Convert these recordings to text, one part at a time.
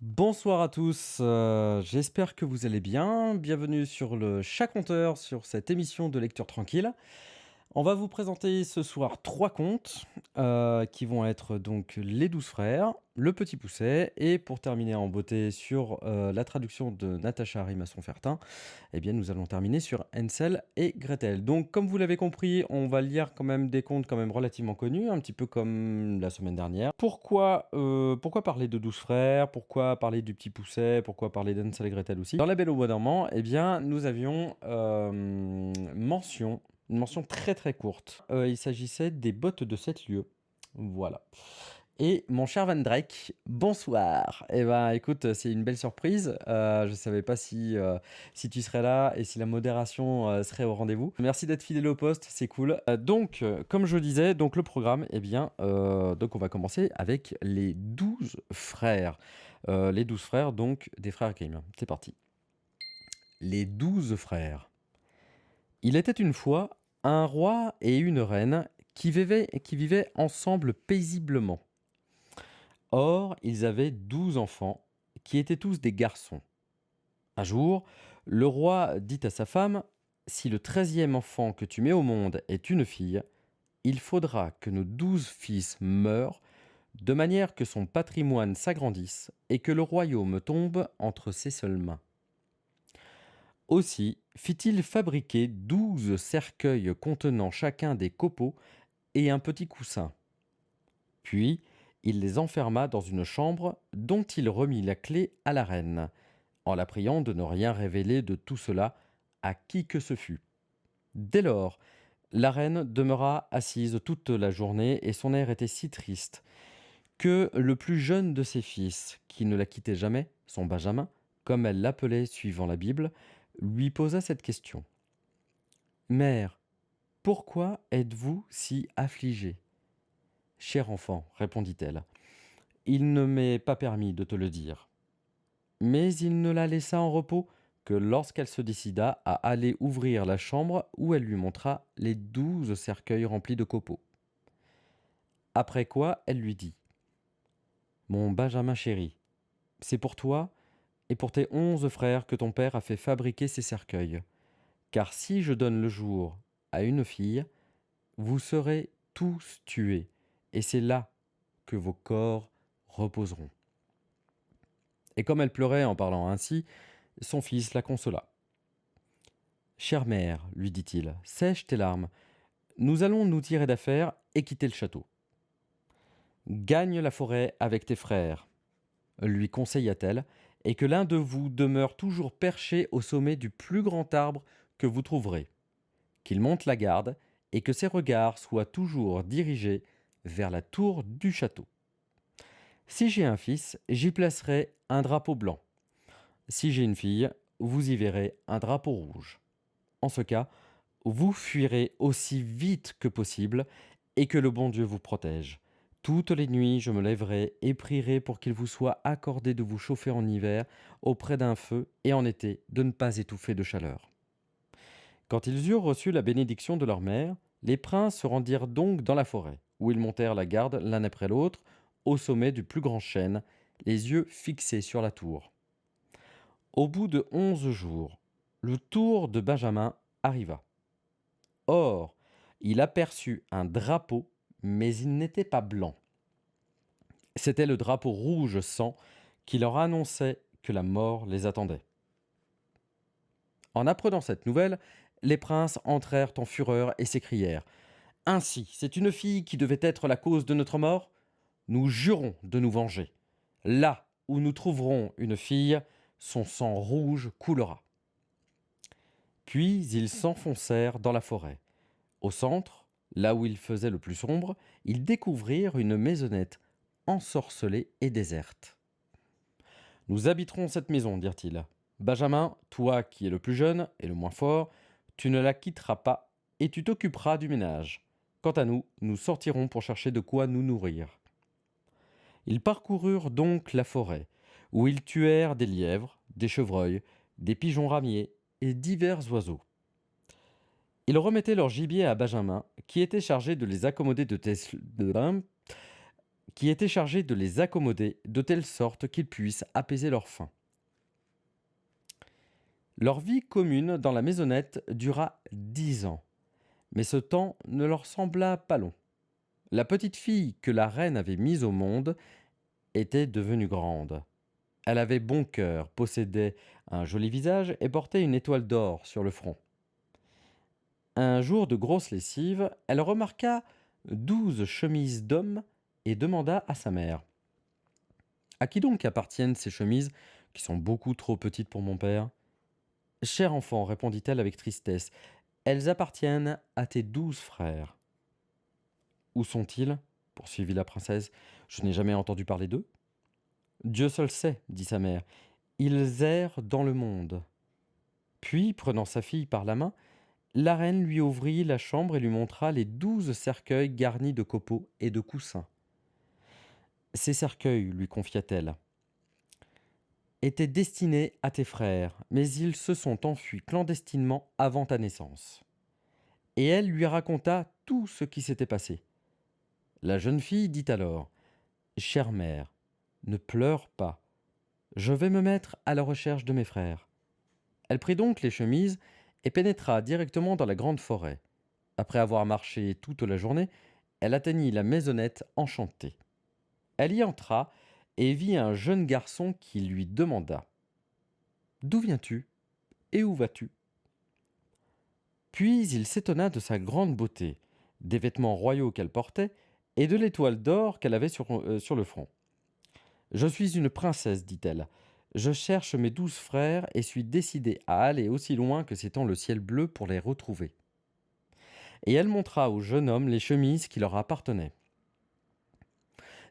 Bonsoir à tous, j'espère que vous allez bien. Bienvenue sur le Chat Conteur, sur cette émission de lecture tranquille. On va vous présenter ce soir 3 contes, qui vont être donc Les 12 frères, Le Petit Poucet et pour terminer en beauté sur, la traduction de Natacha Rimasson-Fertin, eh bien nous allons terminer sur Hansel et Gretel. Donc comme vous l'avez compris, on va lire quand même des contes quand même relativement connus, un petit peu comme la semaine dernière. Pourquoi parler de 12 frères? Pourquoi parler du Petit Poucet? Pourquoi parler d'Hansel et Gretel aussi? Dans La Belle au bois dormant, eh bien nous avions, une mention très très courte. Il s'agissait des bottes de 7 lieues. Voilà. Et mon cher Van Drake, bonsoir. Eh ben, écoute, c'est une belle surprise. Je savais pas si tu serais là et si la modération serait au rendez-vous. Merci d'être fidèle au poste, c'est cool. Comme je disais, donc le programme, eh bien, donc on va commencer avec les 12 frères. Les 12 frères, donc des frères Grimm. C'est parti. Les 12 frères. Il était une fois un roi et une reine qui vivaient ensemble paisiblement. Or, ils avaient 12 enfants, qui étaient tous des garçons. Un jour, le roi dit à sa femme, si le 13e enfant que tu mets au monde est une fille, il faudra que nos 12 fils meurent, de manière que son patrimoine s'agrandisse et que le royaume tombe entre ses seules mains. Aussi fit-il fabriquer 12 cercueils contenant chacun des copeaux et un petit coussin. Puis, il les enferma dans une chambre dont il remit la clé à la reine, en la priant de ne rien révéler de tout cela à qui que ce fût. Dès lors, la reine demeura assise toute la journée et son air était si triste que le plus jeune de ses fils, qui ne la quittait jamais, son Benjamin, comme elle l'appelait suivant la Bible, lui posa cette question. Mère, pourquoi êtes-vous si affligée? Cher enfant, répondit-elle, il ne m'est pas permis de te le dire. Mais il ne la laissa en repos que lorsqu'elle se décida à aller ouvrir la chambre où elle lui montra les 12 cercueils remplis de copeaux. Après quoi, elle lui dit Mon Benjamin chéri, c'est pour toi et pour tes 11 frères que ton père a fait fabriquer ces cercueils. Car si je donne le jour à une fille, vous serez tous tués, et c'est là que vos corps reposeront. Et comme elle pleurait en parlant ainsi, son fils la consola. Chère mère, lui dit-il, sèche tes larmes. Nous allons nous tirer d'affaire et quitter le château. Gagne la forêt avec tes frères, lui conseilla-t-elle, et que l'un de vous demeure toujours perché au sommet du plus grand arbre que vous trouverez, qu'il monte la garde et que ses regards soient toujours dirigés vers la tour du château. Si j'ai un fils, j'y placerai un drapeau blanc. Si j'ai une fille, vous y verrez un drapeau rouge. En ce cas, vous fuirez aussi vite que possible et que le bon Dieu vous protège. Toutes les nuits, je me lèverai et prierai pour qu'il vous soit accordé de vous chauffer en hiver auprès d'un feu et en été de ne pas étouffer de chaleur. Quand ils eurent reçu la bénédiction de leur mère, les princes se rendirent donc dans la forêt, où ils montèrent la garde l'un après l'autre, au sommet du plus grand chêne, les yeux fixés sur la tour. Au bout de 11 jours, le tour de Benjamin arriva. Or, il aperçut un drapeau, mais il n'était pas blanc. C'était le drapeau rouge sang qui leur annonçait que la mort les attendait. En apprenant cette nouvelle, les princes entrèrent en fureur et s'écrièrent « Ainsi, c'est une fille qui devait être la cause de notre mort? Nous jurons de nous venger. Là où nous trouverons une fille, son sang rouge coulera. » Puis ils s'enfoncèrent dans la forêt. Au centre, là où il faisait le plus sombre, ils découvrirent une maisonnette ensorcelée et déserte. Nous habiterons cette maison, dirent-ils. Benjamin, toi qui es le plus jeune et le moins fort, tu ne la quitteras pas et tu t'occuperas du ménage. Quant à nous, nous sortirons pour chercher de quoi nous nourrir. Ils parcoururent donc la forêt, où ils tuèrent des lièvres, des chevreuils, des pigeons ramiers et divers oiseaux. Ils remettaient leur gibier à Benjamin, qui était chargé de les accommoder qui était chargé de les accommoder de telle sorte qu'ils puissent apaiser leur faim. Leur vie commune dans la maisonnette dura 10 ans, mais ce temps ne leur sembla pas long. La petite fille que la reine avait mise au monde était devenue grande. Elle avait bon cœur, possédait un joli visage et portait une étoile d'or sur le front. Un jour de grosse lessive, elle remarqua 12 chemises d'hommes et demanda à sa mère: À qui donc appartiennent ces chemises qui sont beaucoup trop petites pour mon père? Cher enfant, répondit-elle avec tristesse, elles appartiennent à tes 12 frères. Où sont-ils? Poursuivit la princesse. Je n'ai jamais entendu parler d'eux. Dieu seul sait, dit sa mère. Ils errent dans le monde. Puis, prenant sa fille par la main, la reine lui ouvrit la chambre et lui montra les 12 cercueils garnis de copeaux et de coussins. Ces cercueils, lui confia-t-elle, étaient destinés à tes frères, mais ils se sont enfuis clandestinement avant ta naissance. Et elle lui raconta tout ce qui s'était passé. La jeune fille dit alors: Chère mère, ne pleure pas. Je vais me mettre à la recherche de mes frères. Elle prit donc les chemises et pénétra directement dans la grande forêt. Après avoir marché toute la journée, elle atteignit la maisonnette enchantée. Elle y entra et vit un jeune garçon qui lui demanda: D'où viens-tu et où vas-tu? Puis il s'étonna de sa grande beauté, des vêtements royaux qu'elle portait et de l'étoile d'or qu'elle avait sur le front. Je suis une princesse, dit-elle. Je cherche mes 12 frères et suis décidée à aller aussi loin que s'étend le ciel bleu pour les retrouver. Et elle montra au jeune homme les chemises qui leur appartenaient.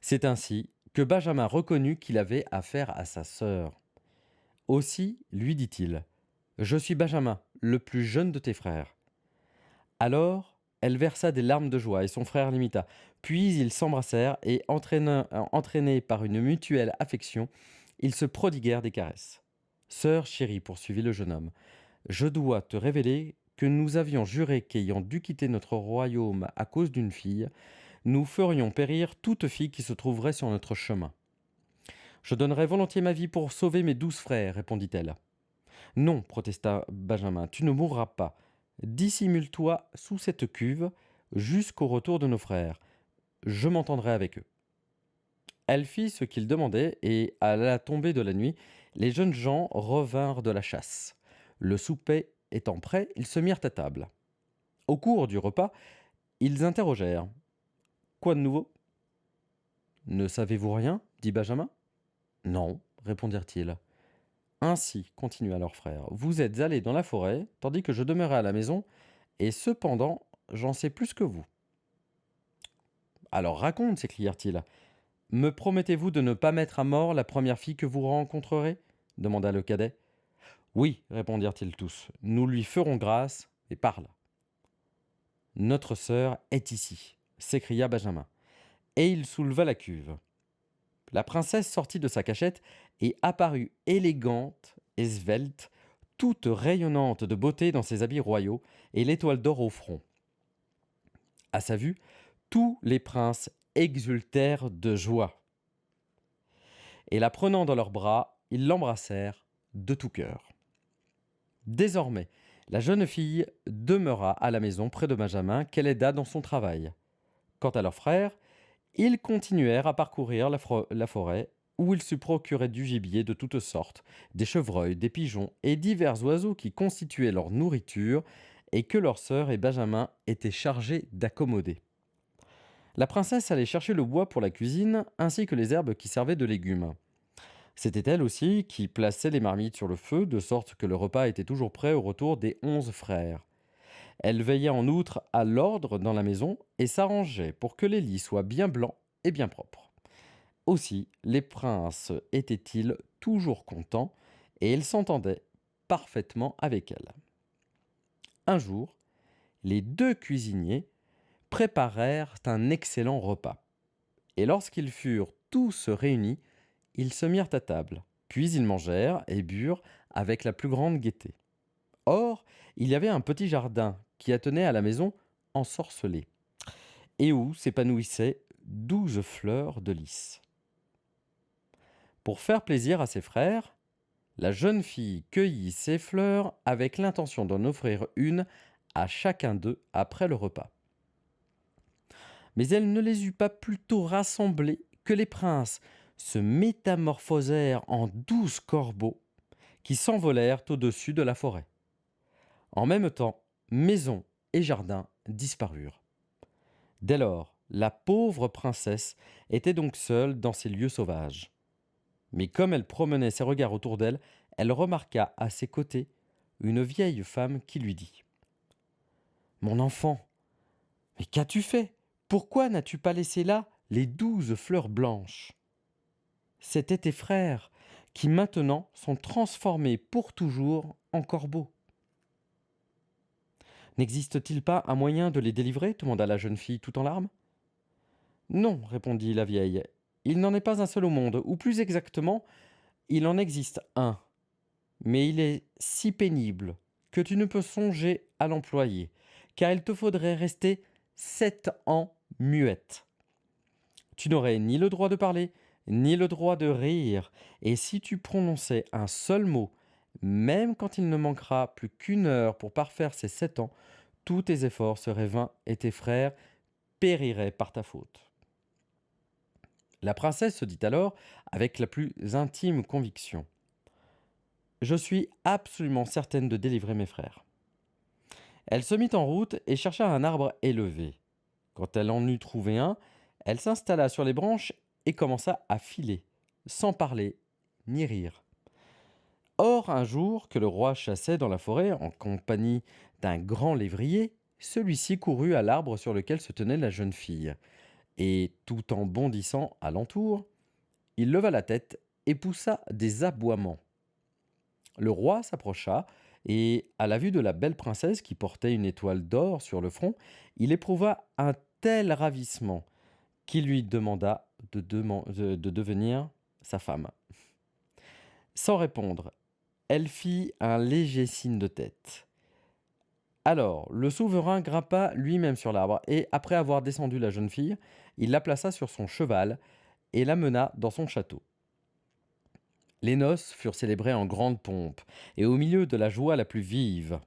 C'est ainsi que Benjamin reconnut qu'il avait affaire à sa sœur. Aussi, lui dit-il, je suis Benjamin, le plus jeune de tes frères. Alors, elle versa des larmes de joie et son frère l'imita. Puis ils s'embrassèrent et, entraînés par une mutuelle affection, ils se prodiguèrent des caresses. Sœur chérie, poursuivit le jeune homme, je dois te révéler que nous avions juré qu'ayant dû quitter notre royaume à cause d'une fille, nous ferions périr toute fille qui se trouverait sur notre chemin. Je donnerais volontiers ma vie pour sauver mes 12 frères, répondit-elle. Non, protesta Benjamin, tu ne mourras pas. Dissimule-toi sous cette cuve jusqu'au retour de nos frères. Je m'entendrai avec eux. Elle fit ce qu'il demandait et, à la tombée de la nuit, les jeunes gens revinrent de la chasse. Le souper étant prêt, ils se mirent à table. Au cours du repas, ils interrogèrent: Quoi de nouveau? Ne savez-vous rien? Dit Benjamin. Non, répondirent-ils. Ainsi, continua leur frère, vous êtes allés dans la forêt, tandis que je demeurais à la maison, et cependant, j'en sais plus que vous. Alors raconte, s'écrièrent-ils. Me promettez-vous de ne pas mettre à mort la première fille que vous rencontrerez? Demanda le cadet. Oui, répondirent-ils tous, nous lui ferons grâce, et parle. Notre sœur est ici, s'écria Benjamin, et il souleva la cuve. La princesse sortit de sa cachette et apparut élégante et svelte, toute rayonnante de beauté dans ses habits royaux et l'étoile d'or au front. À sa vue, tous les princes exultèrent de joie. Et la prenant dans leurs bras, ils l'embrassèrent de tout cœur. Désormais, la jeune fille demeura à la maison près de Benjamin, qu'elle aida dans son travail. Quant à leurs frères, ils continuèrent à parcourir la forêt, où ils se procuraient du gibier de toutes sortes, des chevreuils, des pigeons et divers oiseaux qui constituaient leur nourriture et que leur sœur et Benjamin étaient chargés d'accommoder. La princesse allait chercher le bois pour la cuisine, ainsi que les herbes qui servaient de légumes. C'était elle aussi qui plaçait les marmites sur le feu, de sorte que le repas était toujours prêt au retour des 11 frères. Elle veillait en outre à l'ordre dans la maison et s'arrangeait pour que les lits soient bien blancs et bien propres. Aussi, les princes étaient-ils toujours contents et ils s'entendaient parfaitement avec elle. Un jour, les deux cuisiniers préparèrent un excellent repas. Et lorsqu'ils furent tous réunis, ils se mirent à table. Puis ils mangèrent et burent avec la plus grande gaieté. Or, il y avait un petit jardin qui attenait à la maison ensorcelée, et où s'épanouissaient 12 fleurs de lys. Pour faire plaisir à ses frères, la jeune fille cueillit ces fleurs avec l'intention d'en offrir une à chacun d'eux après le repas. Mais elle ne les eut pas plutôt rassemblées que les princes se métamorphosèrent en 12 corbeaux qui s'envolèrent au-dessus de la forêt. En même temps, maison et jardin disparurent. Dès lors, la pauvre princesse était donc seule dans ces lieux sauvages. Mais comme elle promenait ses regards autour d'elle, elle remarqua à ses côtés une vieille femme qui lui dit : « Mon enfant, mais qu'as-tu fait ? Pourquoi n'as-tu pas laissé là les 12 fleurs blanches ? C'étaient tes frères qui maintenant sont transformés pour toujours en corbeaux. N'existe-t-il pas un moyen de les délivrer ? Demanda la jeune fille tout en larmes. Non, répondit la vieille, il n'en est pas un seul au monde, ou plus exactement, il en existe un. Mais il est si pénible que tu ne peux songer à l'employer, car il te faudrait rester 7 ans muette. Tu n'aurais ni le droit de parler, ni le droit de rire, et si tu prononçais un seul mot, même quand il ne manquera plus qu'une heure pour parfaire ces 7 ans, tous tes efforts seraient vains et tes frères périraient par ta faute. La princesse se dit alors, avec la plus intime conviction : je suis absolument certaine de délivrer mes frères. Elle se mit en route et chercha un arbre élevé. Quand elle en eut trouvé un, elle s'installa sur les branches et commença à filer, sans parler ni rire. Or, un jour que le roi chassait dans la forêt en compagnie d'un grand lévrier, celui-ci courut à l'arbre sur lequel se tenait la jeune fille, et tout en bondissant alentour, il leva la tête et poussa des aboiements. Le roi s'approcha, et à la vue de la belle princesse qui portait une étoile d'or sur le front, il éprouva un tel ravissement qu'il lui demanda de devenir sa femme. Sans répondre, elle fit un léger signe de tête. Alors, le souverain grimpa lui-même sur l'arbre, et après avoir descendu la jeune fille, il la plaça sur son cheval et la mena dans son château. Les noces furent célébrées en grande pompe, et au milieu de la joie la plus vive.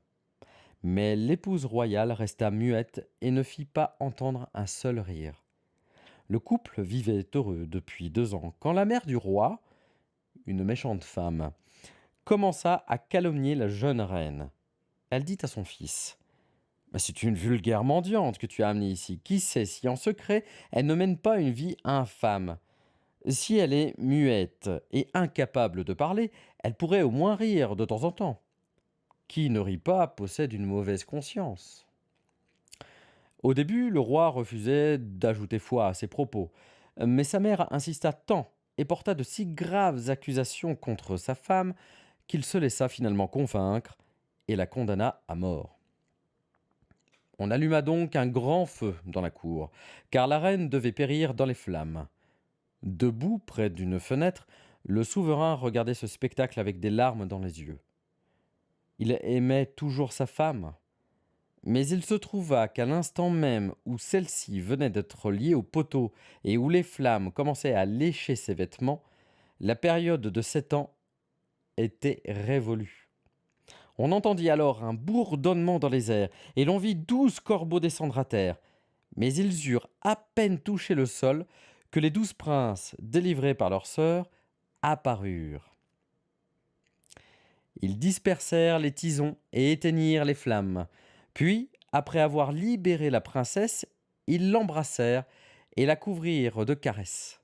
Mais l'épouse royale resta muette et ne fit pas entendre un seul rire. Le couple vivait heureux depuis 2 ans, quand la mère du roi, une méchante femme, commença à calomnier la jeune reine. Elle dit à son fils : « C'est une vulgaire mendiante que tu as amenée ici. Qui sait si en secret elle ne mène pas une vie infâme ? Si elle est muette et incapable de parler, elle pourrait au moins rire de temps en temps. Qui ne rit pas possède une mauvaise conscience. » Au début, le roi refusait d'ajouter foi à ses propos, mais sa mère insista tant et porta de si graves accusations contre sa femme qu'il se laissa finalement convaincre et la condamna à mort. On alluma donc un grand feu dans la cour, car la reine devait périr dans les flammes. Debout près d'une fenêtre, le souverain regardait ce spectacle avec des larmes dans les yeux. Il aimait toujours sa femme, mais il se trouva qu'à l'instant même où celle-ci venait d'être liée au poteau et où les flammes commençaient à lécher ses vêtements, la période de 7 ans était révolue. On entendit alors un bourdonnement dans les airs, et l'on vit 12 corbeaux descendre à terre. Mais ils eurent à peine touché le sol que les 12 princes, délivrés par leurs sœurs, apparurent. Ils dispersèrent les tisons et éteignirent les flammes. Puis, après avoir libéré la princesse, ils l'embrassèrent et la couvrirent de caresses.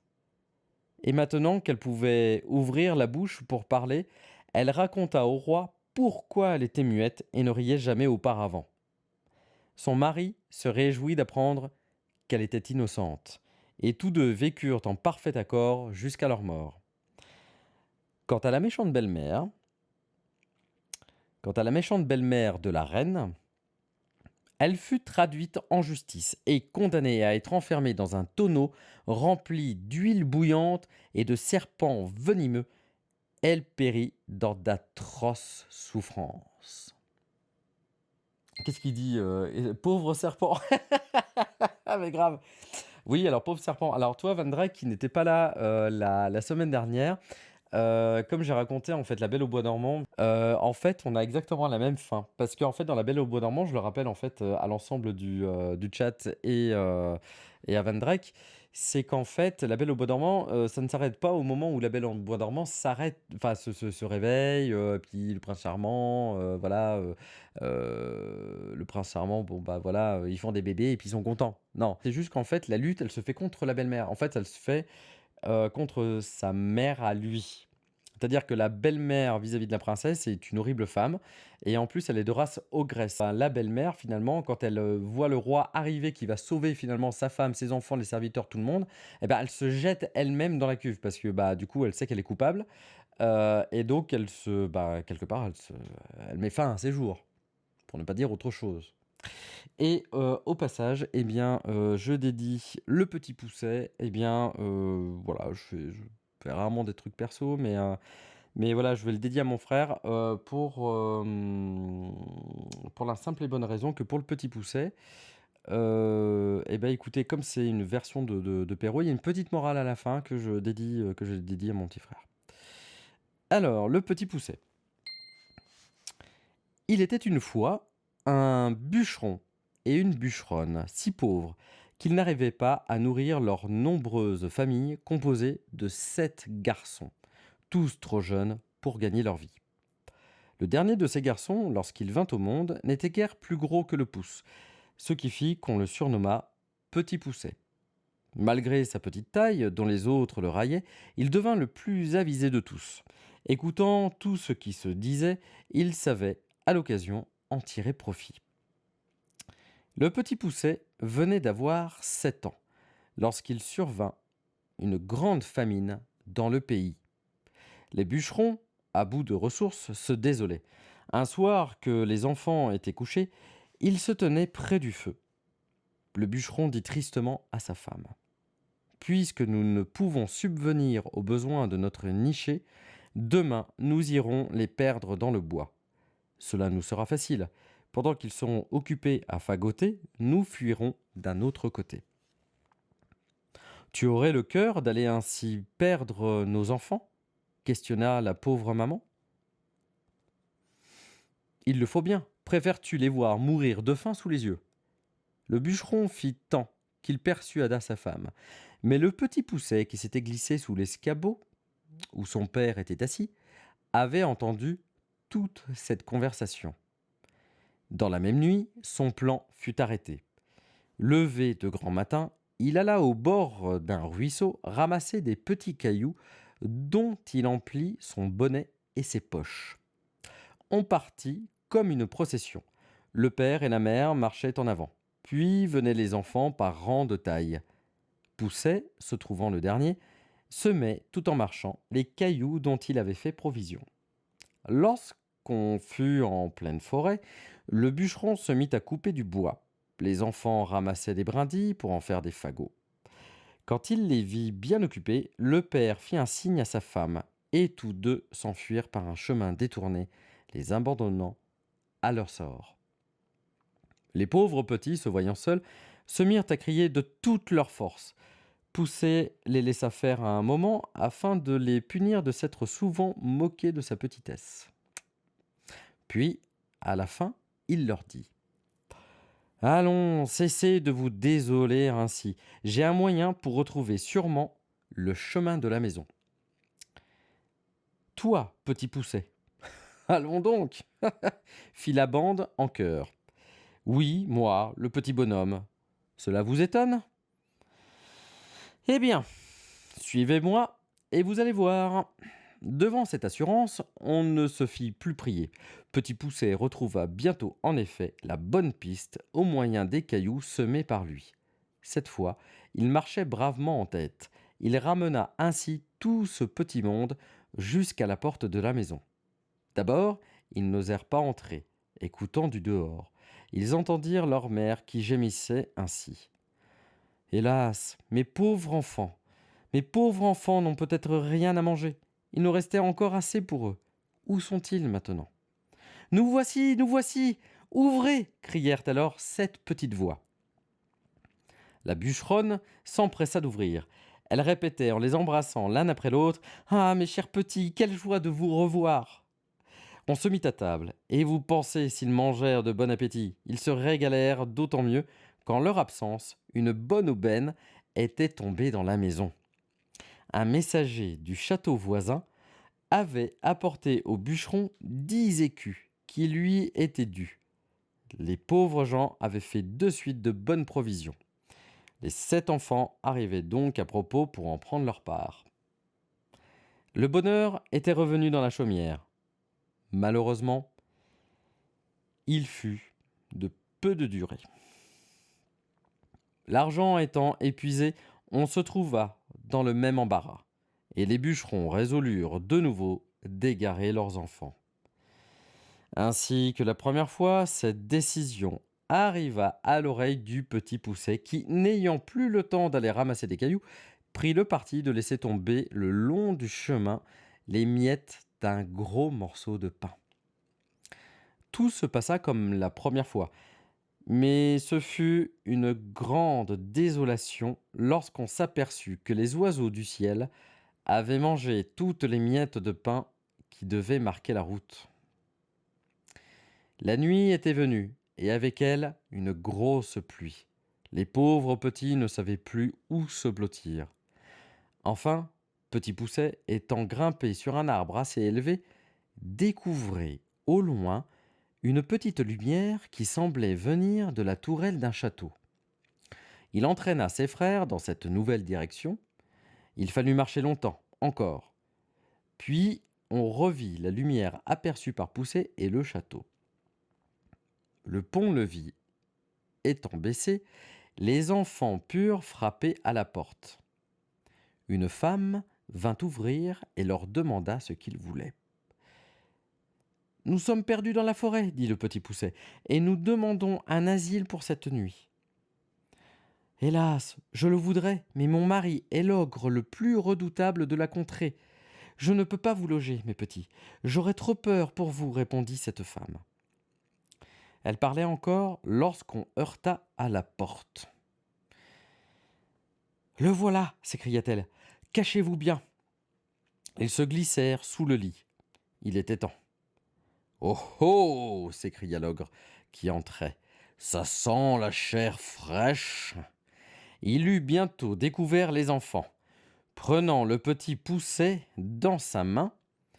Et maintenant qu'elle pouvait ouvrir la bouche pour parler, elle raconta au roi pourquoi elle était muette et ne riait jamais auparavant. Son mari se réjouit d'apprendre qu'elle était innocente, et tous deux vécurent en parfait accord jusqu'à leur mort. Quant à la méchante belle-mère, de la reine, elle fut traduite en justice et condamnée à être enfermée dans un tonneau rempli d'huile bouillante et de serpents venimeux. Elle périt dans d'atroces souffrances. Qu'est-ce qu'il dit pauvre serpent. Ah mais grave. Oui, alors pauvre serpent. Alors toi, Van Drake, qui n'était pas là la semaine dernière, comme j'ai raconté en fait La Belle au bois dormant, en fait, on a exactement la même fin. Parce qu'en fait, dans La Belle au bois dormant, je le rappelle en fait à l'ensemble du chat et à Van Drake, c'est qu'en fait, La Belle au bois dormant, ça ne s'arrête pas au moment où La Belle au bois dormant s'arrête, enfin se réveille, puis le prince charmant, voilà, le prince charmant, bon bah voilà, ils font des bébés et puis ils sont contents. Non, c'est juste qu'en fait, la lutte, elle se fait contre la belle-mère. En fait, elle se fait contre sa mère à lui. C'est-à-dire que la belle-mère vis-à-vis de la princesse est une horrible femme et en plus elle est de race ogresse. Enfin, la belle-mère finalement quand elle, voit le roi arriver qui va sauver finalement sa femme, ses enfants, les serviteurs, tout le monde, et ben elle se jette elle-même dans la cuve parce que, bah, du coup elle sait qu'elle est coupable, et donc elle se bah, quelque part elle met fin à ses jours, pour ne pas dire autre chose. Et au passage, eh bien, je dédie le Petit Poucet, eh bien, voilà, je fais rarement des trucs perso, mais voilà, je vais le dédier à mon frère, pour la simple et bonne raison que pour le Petit Poucet, et bah, écoutez, comme c'est une version de Perrault, il y a une petite morale à la fin que je dédie à mon petit frère. Alors, le Petit Poucet. Il était une fois un bûcheron et une bûcheronne si pauvres qu'ils n'arrivaient pas à nourrir leur nombreuse famille composée de 7 garçons, tous trop jeunes pour gagner leur vie. Le dernier de ces garçons, lorsqu'il vint au monde, n'était guère plus gros que le pouce, ce qui fit qu'on le surnomma Petit Poucet. Malgré sa petite taille, dont les autres le raillaient, il devint le plus avisé de tous. Écoutant tout ce qui se disait, il savait, à l'occasion, en tirer profit. Le Petit Poucet venait d'avoir 7 ans, lorsqu'il survint une grande famine dans le pays. Les bûcherons, à bout de ressources, se désolaient. Un soir que les enfants étaient couchés, ils se tenaient près du feu. Le bûcheron dit tristement à sa femme: puisque nous ne pouvons subvenir aux besoins de notre niché, demain nous irons les perdre dans le bois. Cela nous sera facile. Pendant qu'ils seront occupés à fagoter, nous fuirons d'un autre côté. Tu aurais le cœur d'aller ainsi perdre nos enfants questionna la pauvre maman. Il le faut bien. Préfères-tu les voir mourir de faim sous les yeux? Le bûcheron fit tant qu'il persuada sa femme. Mais le Petit Poucet, qui s'était glissé sous l'escabeau où son père était assis, avait entendu toute cette conversation. Dans la même nuit, son plan fut arrêté. Levé de grand matin, il alla au bord d'un ruisseau ramasser des petits cailloux dont il emplit son bonnet et ses poches. On partit comme une procession. Le père et la mère marchaient en avant. Puis venaient les enfants par rang de taille. Poucet, se trouvant le dernier, semait, tout en marchant, les cailloux dont il avait fait provision. Lorsqu'on fut en pleine forêt, le bûcheron se mit à couper du bois. Les enfants ramassaient des brindilles pour en faire des fagots. Quand il les vit bien occupés, le père fit un signe à sa femme, et tous deux s'enfuirent par un chemin détourné, les abandonnant à leur sort. Les pauvres petits, se voyant seuls, se mirent à crier de toute leur force. Poucet les laissa faire un moment afin de les punir de s'être souvent moqués de sa petitesse. Puis, à la fin, il leur dit: allons, cessez de vous désoler ainsi. J'ai un moyen pour retrouver sûrement le chemin de la maison. Toi, Petit Poucet. Allons donc, fit la bande en chœur. Oui, moi, le petit bonhomme. Cela vous étonne? Eh bien, suivez-moi et vous allez voir. Devant cette assurance, on ne se fit plus prier. Petit Poucet retrouva bientôt en effet la bonne piste au moyen des cailloux semés par lui. Cette fois, il marchait bravement en tête. Il ramena ainsi tout ce petit monde jusqu'à la porte de la maison. D'abord, ils n'osèrent pas entrer, écoutant du dehors. Ils entendirent leur mère qui gémissait ainsi. Hélas, mes pauvres enfants n'ont peut-être rien à manger. Il nous restait encore assez pour eux. Où sont-ils maintenant? Nous voici, nous voici! Ouvrez! Crièrent alors 7 petites voix. La bûcheronne s'empressa d'ouvrir. Elle répétait en les embrassant l'un après l'autre: «Ah, mes chers petits, quelle joie de vous revoir!» On se mit à table, et vous pensez s'ils mangèrent de bon appétit. Ils se régalèrent d'autant mieux qu'en leur absence, une bonne aubaine était tombée dans la maison. Un messager du château voisin avait apporté au bûcheron 10 écus qui lui étaient dus. Les pauvres gens avaient fait de suite de bonnes provisions. Les 7 enfants arrivaient donc à propos pour en prendre leur part. Le bonheur était revenu dans la chaumière. Malheureusement, il fut de peu de durée. L'argent étant épuisé, on se trouva dans le même embarras, et les bûcherons résolurent de nouveau d'égarer leurs enfants. Ainsi que la première fois, cette décision arriva à l'oreille du petit Poucet qui, n'ayant plus le temps d'aller ramasser des cailloux, prit le parti de laisser tomber le long du chemin les miettes d'un gros morceau de pain. Tout se passa comme la première fois, mais ce fut une grande désolation lorsqu'on s'aperçut que les oiseaux du ciel avaient mangé toutes les miettes de pain qui devaient marquer la route. La nuit était venue, et avec elle une grosse pluie. Les pauvres petits ne savaient plus où se blottir. Enfin, Petit Poucet, étant grimpé sur un arbre assez élevé, découvrait au loin une petite lumière qui semblait venir de la tourelle d'un château. Il entraîna ses frères dans cette nouvelle direction. Il fallut marcher longtemps, encore. Puis on revit la lumière aperçue par Poucet et le château. Le pont-levis étant baissé, les enfants purent frapper à la porte. Une femme vint ouvrir et leur demanda ce qu'ils voulaient. « Nous sommes perdus dans la forêt, dit le petit Poucet, et nous demandons un asile pour cette nuit. »« Hélas, je le voudrais, mais mon mari est l'ogre le plus redoutable de la contrée. Je ne peux pas vous loger, mes petits. J'aurais trop peur pour vous, répondit cette femme. Elle parlait encore lorsqu'on heurta à la porte. « Le voilà, s'écria-t-elle. Cachez-vous bien. » Ils se glissèrent sous le lit. Il était temps. « Oh oh !» s'écria l'ogre qui entrait. « Ça sent la chair fraîche !» Il eut bientôt découvert les enfants. Prenant le petit Poucet dans sa main,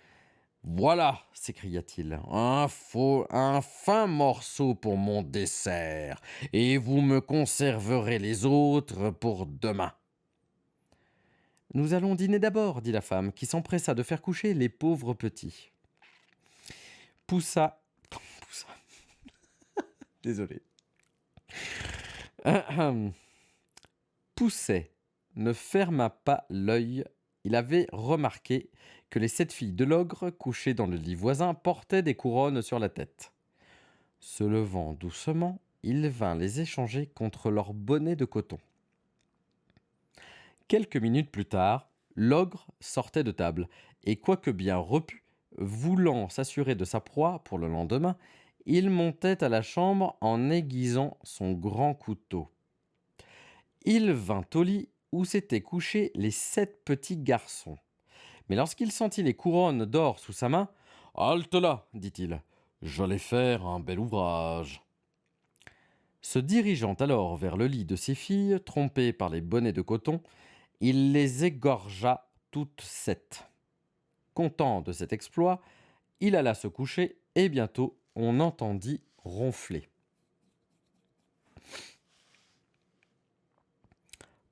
« Voilà !» s'écria-t-il, « un fin morceau pour mon dessert, et vous me conserverez les autres pour demain. » « Nous allons dîner d'abord, » dit la femme, qui s'empressa de faire coucher les pauvres petits. Poussa. Désolé. Poucet ne ferma pas l'œil. Il avait remarqué que les 7 filles de l'ogre, couchées dans le lit voisin, portaient des couronnes sur la tête. Se levant doucement, il vint les échanger contre leurs bonnets de coton. Quelques minutes plus tard, l'ogre sortait de table, et quoique bien repu, voulant s'assurer de sa proie pour le lendemain, il montait à la chambre en aiguisant son grand couteau. Il vint au lit où s'étaient couchés les 7 petits garçons. Mais lorsqu'il sentit les couronnes d'or sous sa main, « Halte là !» dit-il, « j'allais faire un bel ouvrage. » Se dirigeant alors vers le lit de ses filles, trompées par les bonnets de coton, il les égorgea toutes 7. Content de cet exploit, il alla se coucher et bientôt on entendit ronfler.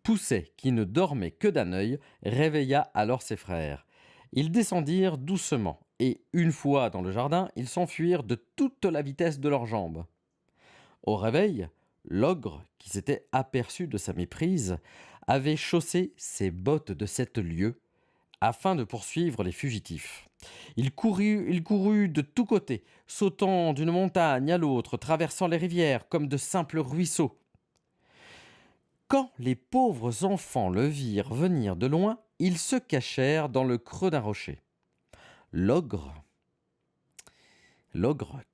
Poucet, qui ne dormait que d'un œil, réveilla alors ses frères. Ils descendirent doucement et, une fois dans le jardin, ils s'enfuirent de toute la vitesse de leurs jambes. Au réveil, l'ogre, qui s'était aperçu de sa méprise, avait chaussé ses bottes de 7 lieues afin de poursuivre les fugitifs. Il courut de tous côtés, sautant d'une montagne à l'autre, traversant les rivières comme de simples ruisseaux. Quand les pauvres enfants le virent venir de loin, ils se cachèrent dans le creux d'un rocher. L'ogre,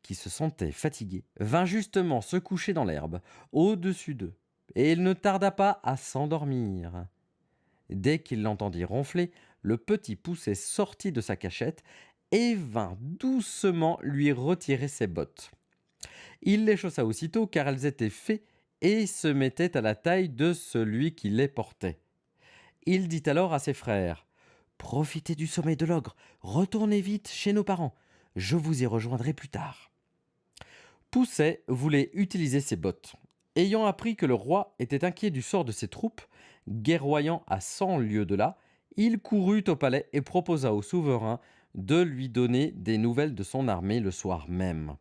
qui se sentait fatigué, vint justement se coucher dans l'herbe, au-dessus d'eux. et il ne tarda pas à s'endormir. Dès qu'il l'entendit ronfler, le petit poucet sortit de sa cachette et vint doucement lui retirer ses bottes. Il les chaussa aussitôt car elles étaient faites et se mettaient à la taille de celui qui les portait. Il dit alors à ses frères: Profitez du sommeil de l'ogre, retournez vite chez nos parents, je vous y rejoindrai plus tard. Poucet voulait utiliser ses bottes. Ayant appris que le roi était inquiet du sort de ses troupes, guerroyant à 100 lieues de là, il courut au palais et proposa au souverain de lui donner des nouvelles de son armée le soir même.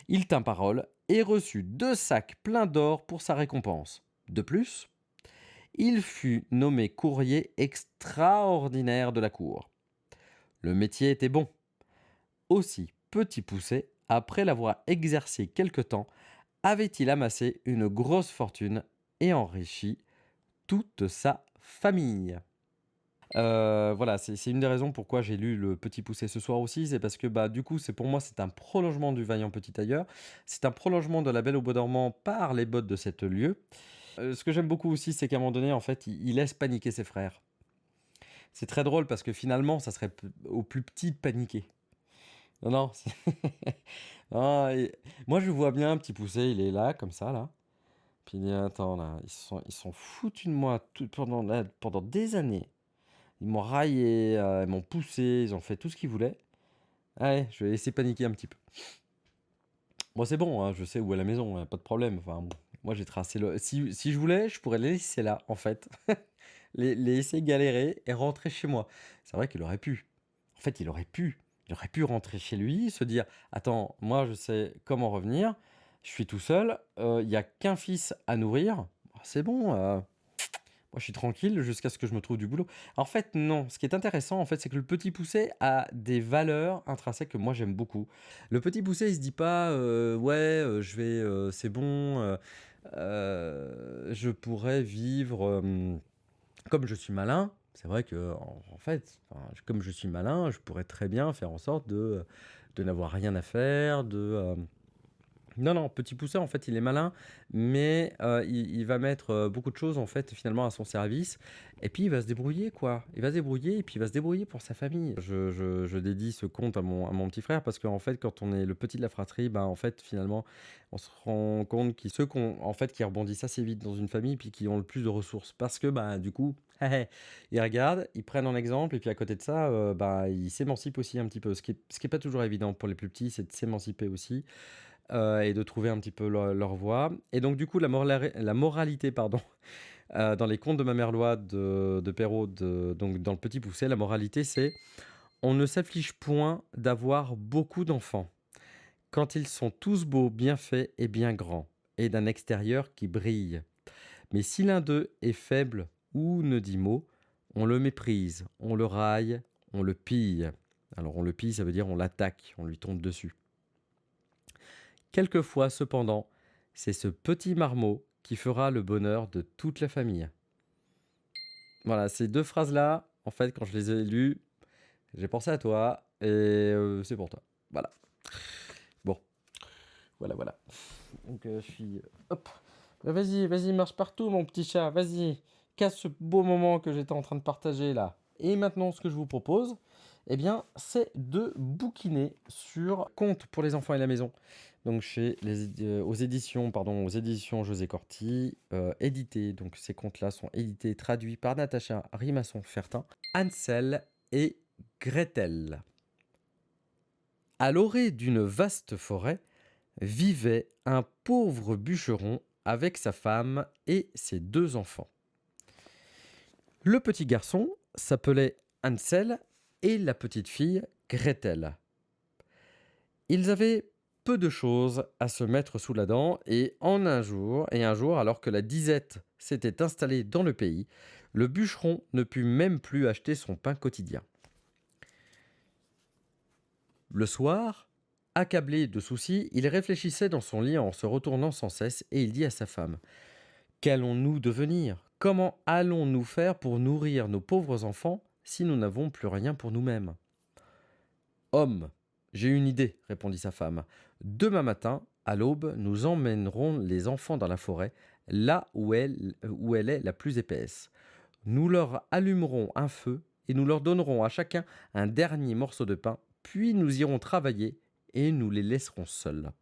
Il tint parole et reçut 2 sacs pleins d'or pour sa récompense. De plus, il fut nommé courrier extraordinaire de la cour. Le métier était bon. Aussi, Petit Poucet, après l'avoir exercé quelque temps, avait-il amassé une grosse fortune et enrichi toute sa famille. Voilà, c'est une des raisons pourquoi j'ai lu Le Petit Poucet ce soir aussi, c'est parce que bah, du coup, pour moi, c'est un prolongement du Vaillant Petit Tailleur. C'est un prolongement de La Belle au Bois dormant par les bottes de cette lieue. Ce que j'aime beaucoup aussi, c'est qu'à un moment donné, en fait, il laisse paniquer ses frères. C'est très drôle parce que finalement, ça serait au plus petit de paniquer. Non, non. Ah, moi, je vois bien Petit Poucet, il est là, comme ça, là. Puis il dit, attends, là, ils sont foutus de moi pendant des années. Ils m'ont raillé, ils m'ont poussé, ils ont fait tout ce qu'ils voulaient. Allez, je vais laisser paniquer un petit peu. Bon, c'est bon, hein, je sais où est la maison, pas de problème. Enfin, bon, moi, j'ai tracé le. Si je voulais, je pourrais les laisser là, en fait. Les laisser galérer et rentrer chez moi. C'est vrai qu'il aurait pu. En fait, il aurait pu. Il aurait pu rentrer chez lui, se dire: Attends, moi, je sais comment revenir. Je suis tout seul. Il n'y a qu'un fils à nourrir. C'est bon. Moi, je suis tranquille jusqu'à ce que je me trouve du boulot. En fait, non. Ce qui est intéressant, en fait, c'est que le Petit Poucet a des valeurs intrinsèques que moi j'aime beaucoup. Le Petit Poucet, il se dit pas, ouais, c'est bon, je pourrais vivre comme je suis malin. C'est vrai que, en fait, enfin, comme je suis malin, je pourrais très bien faire en sorte de n'avoir rien à faire, non, non, Petit Poucet, en fait, il est malin, mais il va mettre beaucoup de choses, en fait, finalement, à son service. Et puis, il va se débrouiller, quoi. Il va se débrouiller, et puis il va se débrouiller pour sa famille. Je dédie ce conte à mon petit frère, parce qu'en fait, quand on est le petit de la fratrie, ben, en fait, finalement, on se rend compte que ceux en fait, qui rebondissent assez vite dans une famille, puis qui ont le plus de ressources. Parce que, ben, du coup, ils regardent, ils prennent en exemple, et puis à côté de ça, ben, ils s'émancipent aussi un petit peu. Ce qui est pas toujours évident pour les plus petits, c'est de s'émanciper aussi et de trouver un petit peu leur voie. Et donc, du coup, la moralité, pardon, dans les contes de ma mère Loi de Perrault, donc dans Le Petit Poucet, la moralité, c'est: on ne s'afflige point d'avoir beaucoup d'enfants, quand ils sont tous beaux, bien faits et bien grands, et d'un extérieur qui brille. Mais si l'un d'eux est faible ou ne dit mot, on le méprise, on le raille, on le pille. Alors, on le pille, ça veut dire on l'attaque, on lui tombe dessus. Quelquefois, cependant, c'est ce petit marmot qui fera le bonheur de toute la famille. Voilà, ces 2 phrases-là, en fait, quand je les ai lues, j'ai pensé à toi et c'est pour toi. Voilà. Bon, voilà, voilà. Donc, je suis... Hop. Vas-y, vas-y, marche partout, mon petit chat, vas-y. Casse ce beau moment que j'étais en train de partager là. Et maintenant, ce que je vous propose, eh bien, c'est de bouquiner sur Contes pour les enfants et la maison. Donc, aux éditions José Corti, édité. Donc, ces contes-là sont édités, traduits par Natacha Rimasson-Fertin, Hansel et Gretel. À l'orée d'une vaste forêt vivait un pauvre bûcheron avec sa femme et ses 2 enfants. Le petit garçon s'appelait Hansel et la petite fille Gretel. Ils avaient peu de choses à se mettre sous la dent et un jour, alors que la disette s'était installée dans le pays, le bûcheron ne put même plus acheter son pain quotidien. Le soir, accablé de soucis, il réfléchissait dans son lit en se retournant sans cesse et il dit à sa femme: Qu'allons-nous devenir? Comment allons-nous faire pour nourrir nos pauvres enfants si nous n'avons plus rien pour nous-mêmes? Homme, j'ai une idée, répondit sa femme. Demain matin, à l'aube, nous emmènerons les enfants dans la forêt, là où elle est la plus épaisse. Nous leur allumerons un feu et nous leur donnerons à chacun un dernier morceau de pain, puis nous irons travailler et nous les laisserons seuls.